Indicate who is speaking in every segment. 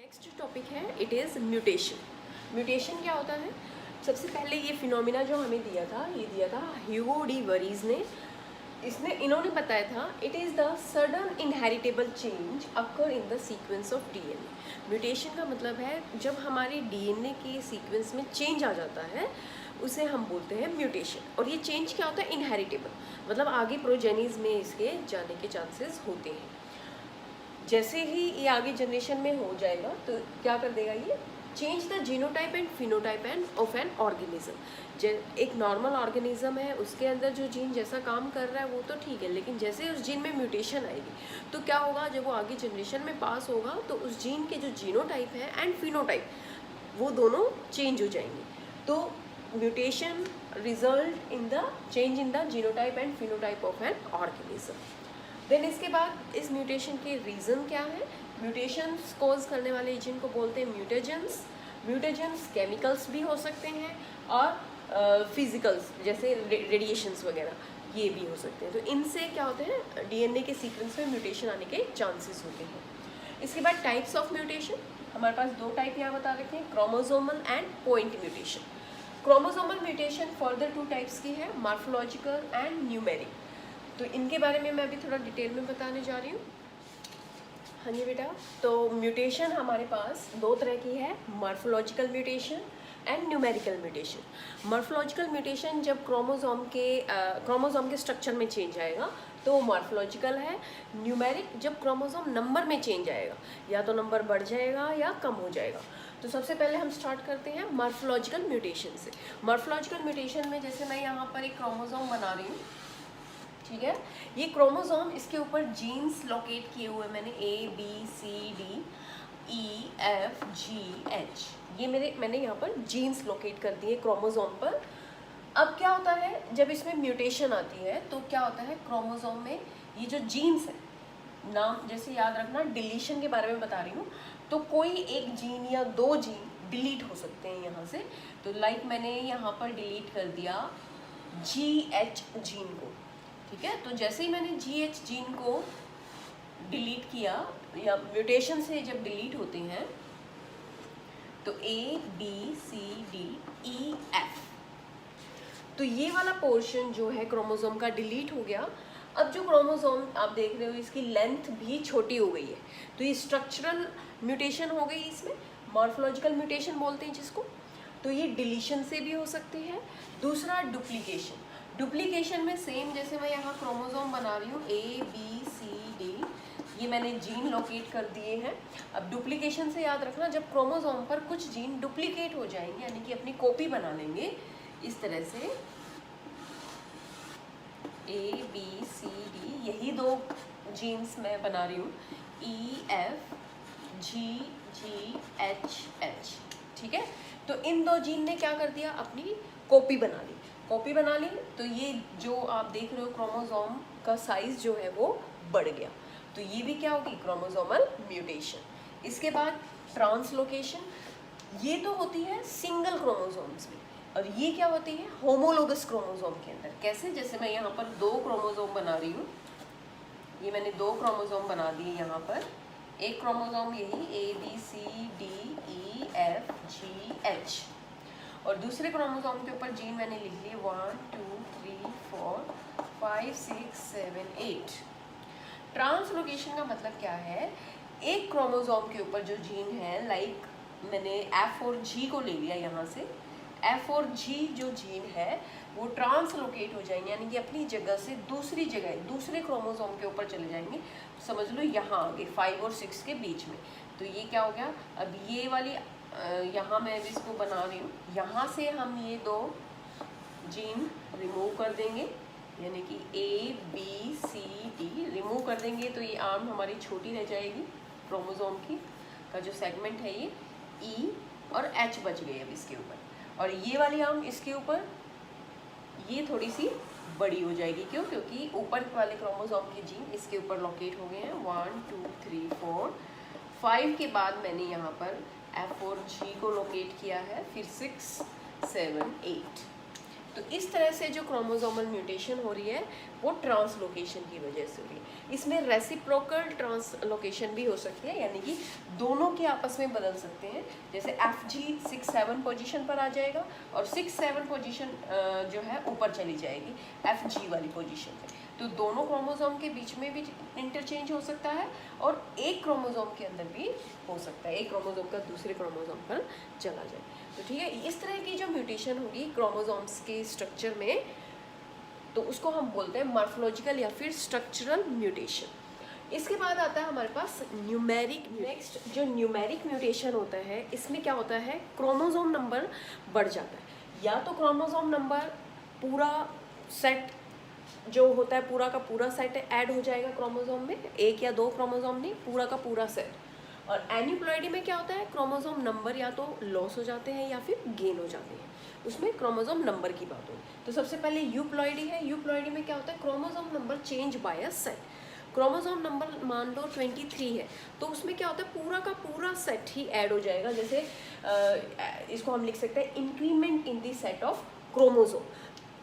Speaker 1: Next topic है it is mutation. Mutation क्या होता है? सबसे पहले ये फिनोमिना जो हमें दिया था, ये दिया था ह्यूगो डी वरीज ने। इन्होंने बताया था it is the sudden inheritable change occur in the sequence of DNA. Mutation का मतलब है जब हमारे डीएनए के सीक्वेंस में चेंज आ जाता है उसे हम बोलते हैं म्यूटेशन। और ये चेंज क्या होता है? इनहेरिटेबल, मतलब आगे प्रोजेनीज में इसके जाने के चांसेस होते हैं। जैसे ही ये आगे जनरेशन में हो जाएगा तो क्या कर देगा, ये change the genotype and phenotype end of an organism. एक नॉर्मल ऑर्गेनिज्म है, उसके अंदर जो जीन जैसा काम कर रहा है वो तो ठीक है, लेकिन जैसे उस जीन में म्यूटेशन आएगी तो क्या होगा, जब वो आगे जनरेशन में पास होगा तो उस जीन के जो जीनोटाइप है एंड फिनोटाइप वो दोनों चेंज हो जाएंगे। तो mutation result in the change in the genotype and phenotype of an organism. Then इसके बाद इस म्यूटेशन के रीज़न क्या है? म्यूटेशंस कॉज करने वाले एजेंट को बोलते हैं म्यूटेजेंस। म्यूटेजेंस केमिकल्स भी हो सकते हैं और फिजिकल्स जैसे रेडिएशंस वगैरह ये भी हो सकते हैं। तो इनसे क्या होते हैं, डीएनए के सीक्वेंस में म्यूटेशन आने के चांसेस होते हैं। इसके बाद टाइप्स ऑफ म्यूटेशन, हमारे पास दो टाइप यहाँ बता रखे हैं, chromosomal and point mutation. Chromosomal mutation further two types की है, मॉर्फोलॉजिकल एंड न्यूमेरिक। तो इनके बारे में मैं अभी थोड़ा डिटेल में बताने जा रही हूँ। हाँ जी बेटा, तो म्यूटेशन हमारे पास दो तरह की है, morphological mutation and numerical mutation. Morphological mutation जब क्रोमोसोम के स्ट्रक्चर में चेंज आएगा तो वो मॉर्फोलॉजिकल है। न्यूमेरिक जब क्रोमोसोम नंबर में चेंज आएगा, या तो नंबर बढ़ जाएगा या कम हो जाएगा। तो सबसे पहले हम स्टार्ट करते हैं मॉर्फोलॉजिकल म्यूटेशन से। मॉर्फोलॉजिकल म्यूटेशन में जैसे मैं यहाँ पर एक क्रोमोसोम बना रही हूँ, ठीक है, ये क्रोमोसोम, इसके ऊपर जीन्स लोकेट किए हुए मैंने ABCDEFGH, ये मैंने यहाँ पर जीन्स लोकेट कर दिए क्रोमोसोम पर। अब क्या होता है, जब इसमें म्यूटेशन आती है तो क्या होता है, क्रोमोसोम में ये जो जीन्स है, नाम जैसे याद रखना, डिलीशन के बारे में बता रही हूँ, तो कोई एक जीन या दो जीन डिलीट हो सकते हैं यहाँ से। तो लाइक मैंने यहाँ पर डिलीट कर दिया GH जीन को, ठीक है। तो जैसे ही मैंने GH जीन को डिलीट किया, या म्यूटेशन से जब डिलीट होते हैं तो ABCDEF, तो ये वाला पोर्शन जो है क्रोमोसोम का डिलीट हो गया। अब जो क्रोमोसोम आप देख रहे हो इसकी लेंथ भी छोटी हो गई है, तो ये स्ट्रक्चरल म्यूटेशन हो गई, इसमें मॉर्फोलॉजिकल म्यूटेशन बोलते हैं जिसको। तो ये डिलीशन से भी हो सकती है। दूसरा डुप्लीकेशन। डुप्लीकेशन में सेम जैसे मैं यहाँ क्रोमोसोम बना रही हूँ ABCD, ये मैंने जीन लोकेट कर दिए हैं। अब डुप्लीकेशन से याद रखना, जब क्रोमोसोम पर कुछ जीन डुप्लीकेट हो जाएंगे, यानी कि अपनी कॉपी बना लेंगे, इस तरह से ABCD, यही दो जीन्स मैं बना रही हूँ EFGGHH, ठीक है। तो इन दो जीन ने क्या कर दिया, अपनी कॉपी बना ली। कॉपी बना ली तो ये जो आप देख रहे हो क्रोमोसोम का साइज जो है वो बढ़ गया, तो ये भी क्या होगी, क्रोमोसोमल म्यूटेशन। इसके बाद ट्रांसलोकेशन, ये तो होती है सिंगल क्रोमोसोम्स में, और ये क्या होती है होमोलोगस क्रोमोसोम के अंदर। कैसे? जैसे मैं यहाँ पर दो क्रोमोसोम बना रही हूँ, ये मैंने दो क्रोमोसोम बना दिए यहाँ पर, एक क्रोमोसोम यही ABCDEFGH, और दूसरे क्रोमोसोम के ऊपर जीन मैंने लिख लिए 1 2 3 4 5 6 7 8। ट्रांसलोकेशन का मतलब क्या है, एक क्रोमोसोम के ऊपर जो जीन है, लाइक मैंने F और G को ले लिया यहाँ से, F और G जो जीन है वो ट्रांसलोकेट हो जाएंगे, यानी कि अपनी जगह से दूसरी जगह दूसरे क्रोमोसोम के ऊपर चले जाएंगे। समझ लो यहाँ आगे 5 और 6 के बीच में। तो ये क्या हो गया, अब ये वाली यहाँ मैं भी इसको बना रही हूँ, यहाँ से हम ये दो जीन रिमूव कर देंगे, यानी कि ABCD रिमूव कर देंगे, तो ये आर्म हमारी छोटी रह जाएगी, क्रोमोसोम की का जो सेगमेंट है ये E और H बच गए अब इसके ऊपर, और ये वाली आर्म इसके ऊपर ये थोड़ी सी बड़ी हो जाएगी। क्यों? क्योंकि ऊपर वाले क्रोमोसोम के जीन इसके ऊपर लोकेट हो गए हैं। 1 2 3 4 5 के बाद मैंने यहाँ पर F और G को लोकेट किया है, फिर 6 7 8। तो इस तरह से जो क्रोमोसोमल म्यूटेशन हो रही है वो ट्रांसलोकेशन की वजह से हो रही है। इसमें रेसिप्रोकल ट्रांसलोकेशन भी हो सकती है, यानी कि दोनों के आपस में बदल सकते हैं। जैसे FG 6-7 पोजीशन पर आ जाएगा और 6-7 पोजीशन जो है ऊपर चली जाएगी FG वाली पोजीशन पे। तो दोनों क्रोमोसोम के बीच में भी इंटरचेंज हो सकता है और एक क्रोमोसोम के अंदर भी हो सकता है, एक क्रोमोसोम का दूसरे क्रोमोसोम पर चला जाए। तो ठीक है, इस तरह की जो म्यूटेशन होगी क्रोमोसोम्स के स्ट्रक्चर में, तो उसको हम बोलते हैं मॉर्फोलॉजिकल या फिर स्ट्रक्चरल म्यूटेशन। इसके बाद आता है हमारे पास न्यूमेरिक। नेक्स्ट जो न्यूमेरिक म्यूटेशन होता है, इसमें क्या होता है, क्रोमोसोम नंबर बढ़ जाता है। या तो क्रोमोसोम नंबर पूरा सेट जो होता है, पूरा का पूरा सेट ऐड हो जाएगा क्रोमोसोम में, एक या दो क्रोमोसोम नहीं, पूरा का पूरा सेट। और एन्यूप्लॉइडी में क्या होता है, क्रोमोसोम नंबर या तो लॉस हो जाते हैं या फिर गेन हो जाते हैं, उसमें क्रोमोसोम नंबर की बात होगी। तो सबसे पहले यूप्लॉइडी है। यूप्लॉइडी में क्या होता है, chromosome number change bye a set. Chromosome number मान लो 23 है, तो उसमें क्या होता है, पूरा का पूरा सेट ही ऐड हो जाएगा। जैसे इसको हम लिख सकते हैं increment in the set of chromosome,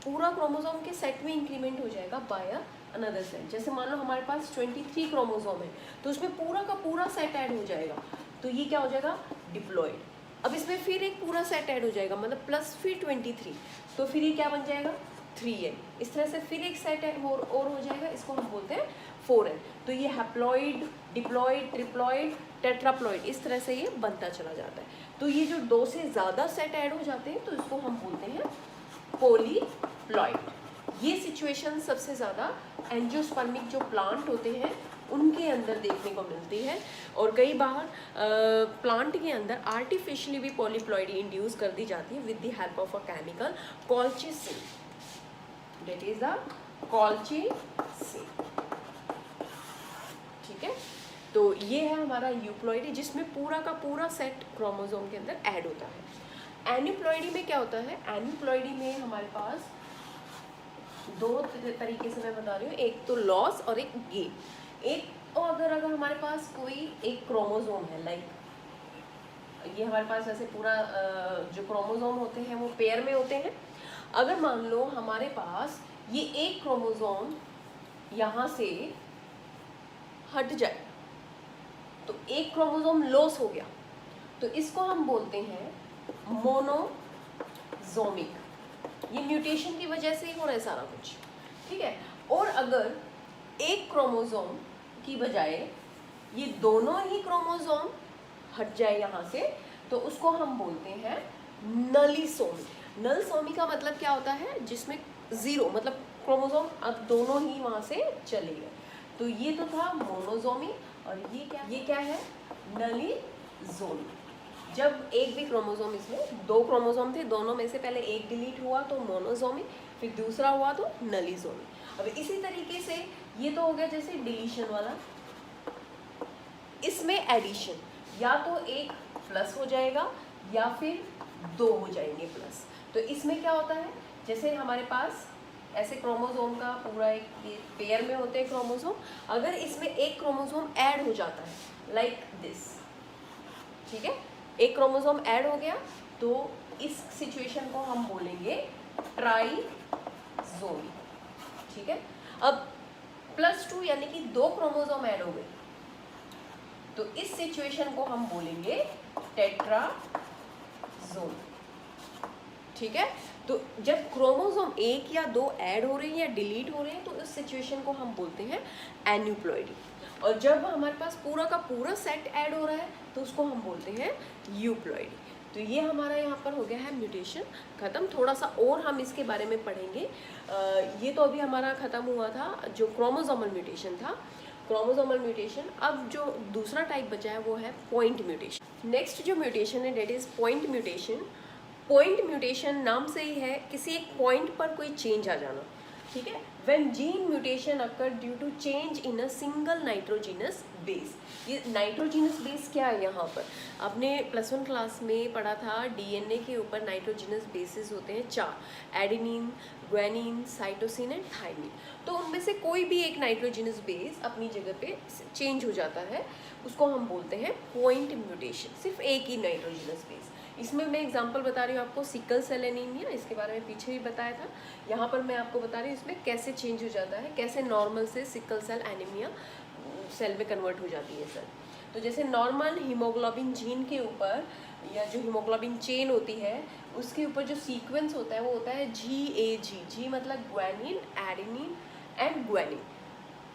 Speaker 1: पूरा क्रोमोसोम के सेट में इंक्रीमेंट हो जाएगा बाय अनदर सेट। जैसे मान लो हमारे पास 23 क्रोमोसोम है, तो उसमें पूरा का पूरा सेट ऐड हो जाएगा, तो ये क्या हो जाएगा, डिप्लॉइड। अब इसमें फिर एक पूरा सेट ऐड हो जाएगा, मतलब प्लस फिर 23, तो फिर ये क्या बन जाएगा, 3n। इस तरह से फिर एक सेट और हो जाएगा, इसको हम बोलते हैं 4n। तो ये हैप्लॉइड, डिप्लॉइड, ट्रिप्लॉइड, टेट्राप्लॉइड, इस तरह से ये बनता चला जाता है। तो ये जो 2 से ज़्यादा सेट ऐड हो जाते हैं, तो इसको हम बोलते हैं पॉलीप्लॉइड। ये सिचुएशन सबसे ज़्यादा एंजियोस्पर्मिक जो प्लांट होते हैं उनके अंदर देखने को मिलती है, और कई बार प्लांट के अंदर आर्टिफिशियली भी पॉलीप्लॉइडी इंड्यूस कर दी जाती है with the help of a chemical colchicine, that is the colchicine. ठीक है, तो ये है हमारा यूप्लॉइडी, जिसमें पूरा का पूरा सेट क्रोमोसोम के अंदर ऐड होता है। एन्यूप्लॉइडी में क्या होता है, एन्यूप्लॉइडी में हमारे पास 2 तरीके से मैं बता रही हूँ, एक तो लॉस और एक गेन। एक और अगर हमारे पास कोई एक क्रोमोसोम है, लाइक ये हमारे पास ऐसे पूरा जो क्रोमोसोम होते हैं वो पेयर में होते हैं। अगर मान लो हमारे पास ये एक क्रोमोसोम यहाँ से हट जाए, तो एक क्रोमोसोम लॉस हो गया, तो इसको हम बोलते हैं मोनोजोमिक। ये म्यूटेशन की वजह से ही हो रहा है सारा कुछ, ठीक है। और अगर एक क्रोमोसोम की बजाय ये दोनों ही क्रोमोसोम हट जाए यहाँ से, तो उसको हम बोलते हैं नलीसोमी। नलसोमी का मतलब क्या होता है, जिसमें 0 मतलब क्रोमोसोम अब दोनों ही वहाँ से चले गए। तो ये तो था मोनोजोमी, और ये क्या है, नलीजोमी। जब एक भी क्रोमोसोम, इसमें 2 क्रोमोसोम थे, दोनों में से पहले एक डिलीट हुआ तो मोनोजोमी, फिर दूसरा हुआ तो नलीजोमी। अब इसी तरीके से ये तो हो गया जैसे डिलीशन वाला। इसमें एडिशन, या तो एक प्लस हो जाएगा या फिर 2 हो जाएंगे प्लस। तो इसमें क्या होता है, जैसे हमारे पास ऐसे क्रोमोसोम का पूरा एक पेयर में होते हैं क्रोमोसोम, अगर इसमें एक क्रोमोसोम ऐड हो जाता है लाइक दिस, ठीक है, एक क्रोमोसोम ऐड हो गया, तो इस सिचुएशन को हम बोलेंगे ट्राइजोमी। ठीक है, अब +2 यानी कि 2 क्रोमोसोम ऐड हो गए, तो इस सिचुएशन को हम बोलेंगे टेट्राजोमी। ठीक है, तो जब क्रोमोसोम 1 या 2 ऐड हो रहे हैं या डिलीट हो रहे हैं, तो इस सिचुएशन को हम बोलते हैं एन्यूप्लॉइडी। और जब हमारे पास पूरा का पूरा सेट ऐड हो रहा है, तो उसको हम बोलते हैं यूप्लॉइडी। तो ये हमारा यहाँ पर हो गया है म्यूटेशन ख़त्म। थोड़ा सा और हम इसके बारे में पढ़ेंगे। ये तो अभी हमारा ख़त्म हुआ था जो क्रोमोसोमल म्यूटेशन था, क्रोमोसोमल म्यूटेशन। अब जो दूसरा टाइप बचा है वो है पॉइंट म्यूटेशन। नेक्स्ट जो म्यूटेशन है that is point mutation. Point mutation नाम से ही है किसी एक पॉइंट पर कोई चेंज आ जाना, ठीक है। When gene mutation occur due to change in a single nitrogenous base. ये नाइट्रोजिनस बेस क्या है, यहाँ पर आपने +1 क्लास में पढ़ा था डीएनए के ऊपर नाइट्रोजिनस बेसिस होते हैं 4, adenine, guanine, cytosine and thymine. तो उनमें से कोई भी एक नाइट्रोजिनस बेस अपनी जगह पे चेंज हो जाता है, उसको हम बोलते हैं पॉइंट म्यूटेशन। सिर्फ एक ही नाइट्रोजिनस बेस, इसमें मैं एग्जांपल बता रही हूँ आपको सिकल सेल एनीमिया, इसके बारे में पीछे भी बताया था। यहाँ पर मैं आपको बता रही हूँ इसमें कैसे चेंज हो जाता है, कैसे नॉर्मल से सिकल सेल एनीमिया सेल में कन्वर्ट हो जाती है सेल। तो जैसे नॉर्मल हीमोग्लोबिन जीन के ऊपर या जो हीमोग्लोबिन चेन होती है उसके ऊपर जो सीक्वेंस होता है वो होता है GAG। जी मतलब guanine, adenine and guanine.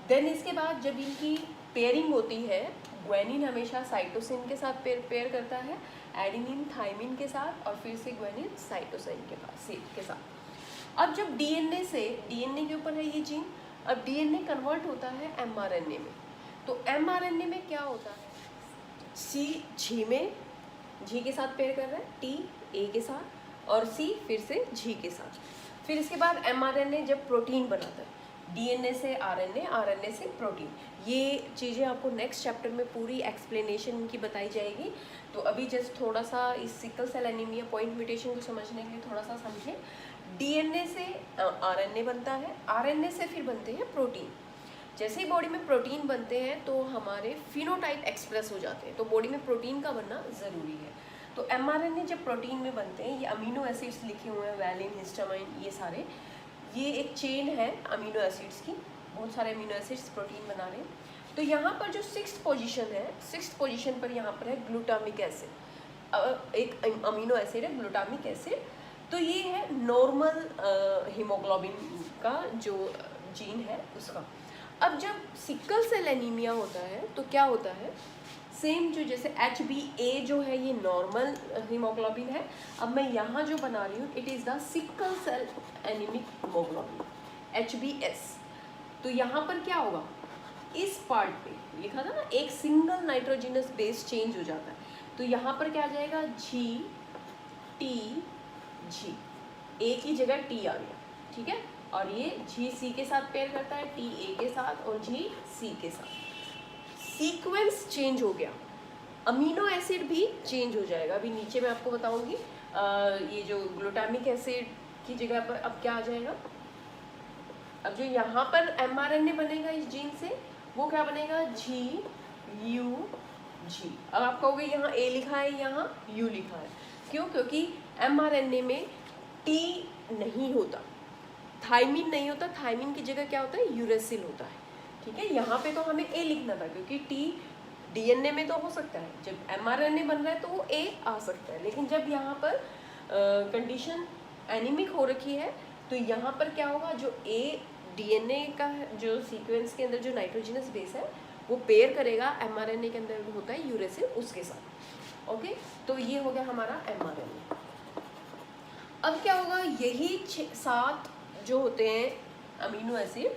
Speaker 1: Then इसके बाद जब इनकी पेयरिंग होती है, ग्वानिन हमेशा साइटोसिन के साथ पेयर करता है, एडेनिन थाइमिन के साथ, और फिर से ग्वानिन साइटोसिन के साथ। अब जब डीएनए से, डीएनए के ऊपर है ये जीन, अब डीएनए कन्वर्ट होता है एमआरएनए में। तो एमआरएनए में क्या होता है, सी जी में, जी के साथ पेयर कर रहा है, टी ए के साथ, और सी फिर से जी के साथ। फिर इसके बाद एमआरएनए जब प्रोटीन बनाता है, डीएनए से आरएनए, आरएनए से प्रोटीन, ये चीज़ें आपको नेक्स्ट चैप्टर में पूरी एक्सप्लेनेशन इनकी बताई जाएगी। तो अभी जस्ट थोड़ा सा इस sickle cell anaemia point mutation को समझने के लिए थोड़ा सा समझें। डीएनए से आरएनए बनता है, आरएनए से फिर बनते हैं प्रोटीन। जैसे ही बॉडी में प्रोटीन बनते हैं तो हमारे फिनोटाइप एक्सप्रेस हो जाते हैं, तो बॉडी में प्रोटीन का बनना ज़रूरी है। तो एमआरएनए जब प्रोटीन में बनते हैं, ये अमीनो एसिड्स लिखे हुए हैं, वैलिन, हिस्टामाइन, ये सारे, ये एक चेन है अमीनो एसिड्स की, बहुत सारे अमीनो एसिड्स प्रोटीन बना रहे हैं। तो यहाँ पर जो 6th पोजीशन है, 6th पोजीशन पर यहाँ पर है ग्लूटामिक एसिड, एक अमीनो एसिड है ग्लूटामिक एसिड। तो ये है नॉर्मल हीमोग्लोबिन का जो जीन है उसका। अब जब सिकल सेल एनीमिया होता है तो क्या होता है, सेम जो जैसे HbA जो है ये नॉर्मल हीमोग्लोबिन है, अब मैं यहाँ जो बना रही हूँ it is the sickle cell anaemic haemoglobin HbS। तो यहाँ पर क्या होगा, इस पार्ट पे लिखा था ना, एक सिंगल नाइट्रोजिनस बेस चेंज हो जाता है, तो यहाँ पर क्या आ जाएगा, GTG, ए की जगह T आ गया, ठीक है। और ये GC के साथ पेयर करता है, TA के साथ, और GC के साथ। सीक्वेंस चेंज हो गया, अमीनो एसिड भी चेंज हो जाएगा। अभी नीचे मैं आपको बताऊंगी। ये जो ग्लूटामिक एसिड की जगह पर अब क्या आ जाएगा, अब जो यहाँ पर एमआरएनए बनेगा इस जीन से, वो क्या बनेगा, GUG। अब आप कहोगे यहाँ A लिखा है, यहाँ U लिखा है, क्यों, क्योंकि एमआरएनए में T नहीं होता, थाइमिन नहीं होता, थाइमिन की जगह क्या होता है, यूरेसिल होता है, ठीक है। यहाँ पे तो हमें A लिखना था क्योंकि T डीएनए में तो हो सकता है, जब एमआरएनए बन रहा है तो वो A आ सकता है, लेकिन जब यहाँ पर कंडीशन एनीमिक हो रखी है तो यहाँ पर क्या होगा, जो A डीएनए का जो सीक्वेंस के अंदर जो नाइट्रोजनस बेस है वो पेयर करेगा, एमआरएनए के अंदर होता है यूरेसिल, उसके साथ। ओके, तो ये हो गया हमारा एमआरएनए। अब क्या होगा, यही 7 जो होते हैं अमीनो एसिड,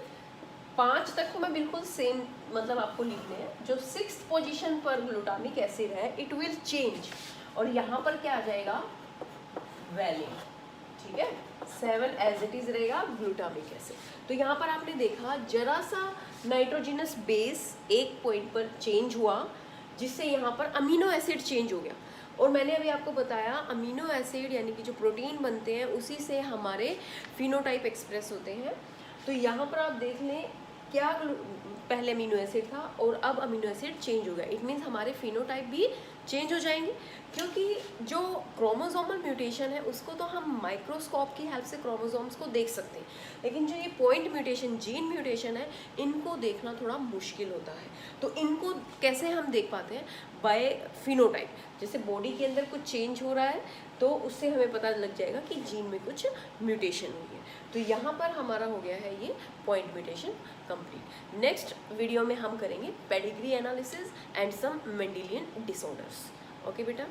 Speaker 1: 5 तक तो मैं बिल्कुल सेम मतलब आपको लिखने हैं। जो 6th पोजीशन पर ग्लूटामिक एसिड है इट विल चेंज, और यहाँ पर क्या आ जाएगा, वैलिन, ठीक है। 7 एज इट इज रहेगा ग्लूटामिक एसिड। तो यहाँ पर आपने देखा जरा सा नाइट्रोजिनस बेस एक पॉइंट पर चेंज हुआ, जिससे यहाँ पर अमीनो एसिड चेंज हो गया। और मैंने अभी आपको बताया अमीनो एसिड यानी कि जो प्रोटीन बनते हैं उसी से हमारे फिनोटाइप एक्सप्रेस होते हैं। तो यहाँ पर आप देख लें, क्या पहले अमीनो एसिड था और अब अमीनो एसिड चेंज हो गया, इट मीन्स हमारे फिनोटाइप भी चेंज हो जाएंगे, क्योंकि जो क्रोमोसोमल म्यूटेशन है उसको तो हम माइक्रोस्कोप की हेल्प से क्रोमोसोम्स को देख सकते हैं, लेकिन जो ये पॉइंट म्यूटेशन, जीन म्यूटेशन है, इनको देखना थोड़ा मुश्किल होता है। तो इनको कैसे हम देख पाते हैं, बाय फिनोटाइप। जैसे बॉडी के अंदर कुछ चेंज हो रहा है तो उससे हमें पता लग जाएगा कि जीन में कुछ म्यूटेशन हुई है। तो यहाँ पर हमारा हो गया है ये point mutation complete. Next video में हम करेंगे pedigree analysis and some Mendelian disorders. Okay बेटा।